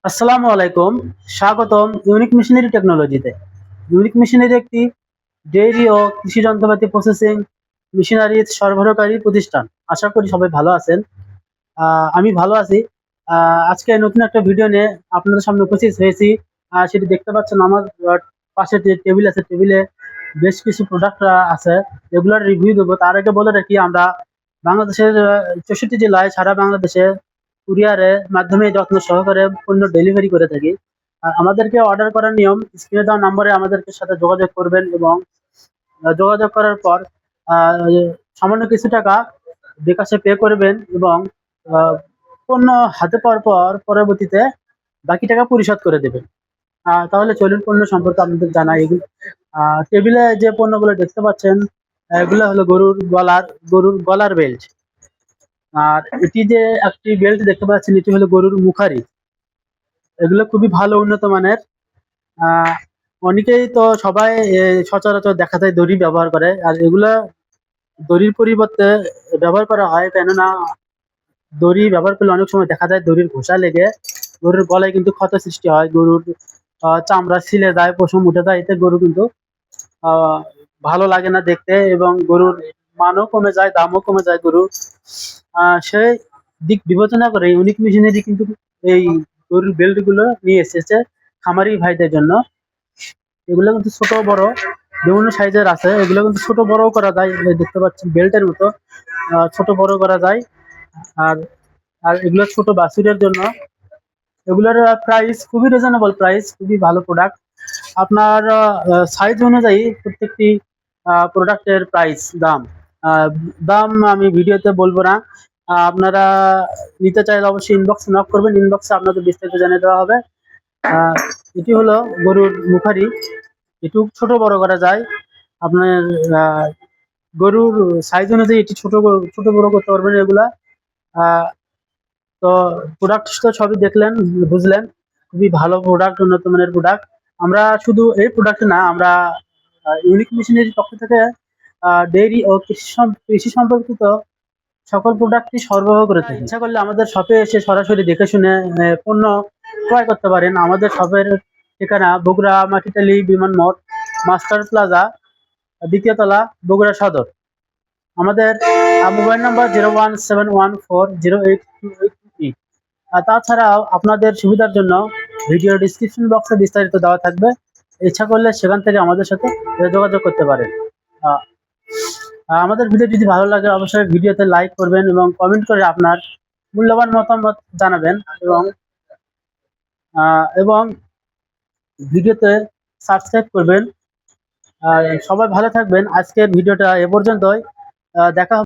আসসালামু আলাইকুম। স্বাগতম ইউনিক মেশিনারি টেকনোলজিতে। ইউনিক মেশিনারি একটি ডেইরি ও কৃষি যন্ত্রপাতি প্রসেসিং মেশিনারি সরবরাহকারী প্রতিষ্ঠান। আশা করি সবাই ভালো আছেন। আমি ভালো আছি। আজকে নতুন একটা ভিডিও নিয়ে আপনাদের সামনে উপস্থিত হয়েছি। সেটি দেখতে পাচ্ছেন আমার পাশে যে টেবিল আছে, টেবিলে বেশ কিছু প্রোডাক্ট আছে, এগুলোর রিভিউ দেবো। তার আগে বলে রাখি, আমরা বাংলাদেশের 64 জেলায় সারা বাংলাদেশে কুরিয়ারের মাধ্যমে যত্ন সহকারে পণ্য ডেলিভারি করে থাকি। আর আমাদেরকে অর্ডার করার নিয়ম, স্ক্রিনে দেওয়া নম্বরে আমাদেরকে সাথে যোগাযোগ করবেন এবং যোগাযোগ করার পর আহ, সামান্য কিছু টাকা বিকাশে পে করবেন এবং আহ, পণ্য হাতে পাওয়ার পর পরবর্তীতে বাকি টাকা পরিশোধ করে দেবেন। তাহলে চলুন পণ্য সম্পর্কে আপনাদের জানাই। এগুলো টেবিলে যে পণ্যগুলো দেখতে পাচ্ছেন, এগুলো হলো গরুর গলার বেল্ট। আর এটি যে একটি বেল্ট দেখতে পাচ্ছেন, এটি হলো গরুর মুখারি। এগুলো খুবই ভালো, উন্নত মানের। আহ অনেকেই তো সবাই সচরাচর দেখা যায় দড়ি ব্যবহার করে, আর এগুলা দড়ির পরিবর্তে ব্যবহার করা হয়। কেননা দড়ি ব্যবহার করলে অনেক সময় দেখা যায় দড়ির ঘষা লেগে গরুর গলায় কিন্তু ক্ষত সৃষ্টি হয়, গরুর চামড়া ছিলে যায়, পশম উঠে যায়, এতে গরু কিন্তু আহ ভালো লাগে না দেখতে, এবং গরুর মানও কমে যায়, দামও কমে যায় গরুর। সেই দিক বিবেচনা করে ইউনিক মেশিনারি কিন্তু এই গরুর বেল্ট গুলো নিয়ে এসেছে খামারি ভাইদের জন্য। এগুলো কিন্তু ছোট বড় বিভিন্ন সাইজের আছে, এগুলো কিন্তু ছোট বড়ও করা যায়। এই দেখতে পাচ্ছেন বেল্টের মতো ছোট বড় করা যায়। আর আর এগুলো ছোট বাছুরের জন্য। এগুলোর প্রাইস খুবই রিজনেবল প্রাইস, খুবই ভালো প্রোডাক্ট। আপনার সাইজ অনুযায়ী প্রত্যেকটি প্রোডাক্টের প্রাইস আহ, দাম আমি ভিডিওতে বলবো না। আপনারা নিতে চাইলে অবশ্যই ইনবক্সে নক করবেন, ইনবক্সে আপনাদের বিস্তারিত জানিয়ে দেওয়া হবে। আহ, এটি হলো গরুর মুখারি। একটু ছোট বড় করা যায়। আপনার আহ, গরুর সাইজ অনুযায়ী এটি ছোট বড় করতে পারবেন এগুলা। আহ, তো প্রোডাক্ট তো সবই দেখলেন, বুঝলেন। খুবই ভালো প্রোডাক্ট, উন্নত মানের প্রোডাক্ট। আমরা শুধু এই প্রোডাক্ট না, আমরা ইউনিক মেশিনারির পক্ষ থেকে ডেইরি ও কৃষি সম্পর্কিত সকল প্রোডাক্টই সরবরাহ করে থাকি। ইচ্ছা করলে আমাদের শপে এসে সরাসরি দেখে শুনে পণ্য ক্রয় করতে পারেন। আমাদের শপের ঠিকানা বগুড়া মাটিটালি বিমান মোড়, মাস্টার প্লাজা, দ্বিতীয় তলা, বগুড়া সদর। আমাদের মোবাইল নাম্বার 01714082823। আর তাছাড়াও আপনাদের সুবিধার জন্য ভিডিও ডিসক্রিপশন বক্সে বিস্তারিত দেওয়া থাকবে। ইচ্ছা করলে সেখান থেকে আমাদের সাথে যোগাযোগ করতে পারেন। আহ, আমাদের ভিডিও যদি ভালো লাগে অবশ্যই ভিডিওতে লাইক করবেন এবং কমেন্ট করে আপনার মূল্যবান মতামত জানাবেন, এবং ভিডিওতে সাবস্ক্রাইব করবেন। সবাই ভালো থাকবেন। আজকের ভিডিওটা এ পর্যন্তই। দেখা হবে।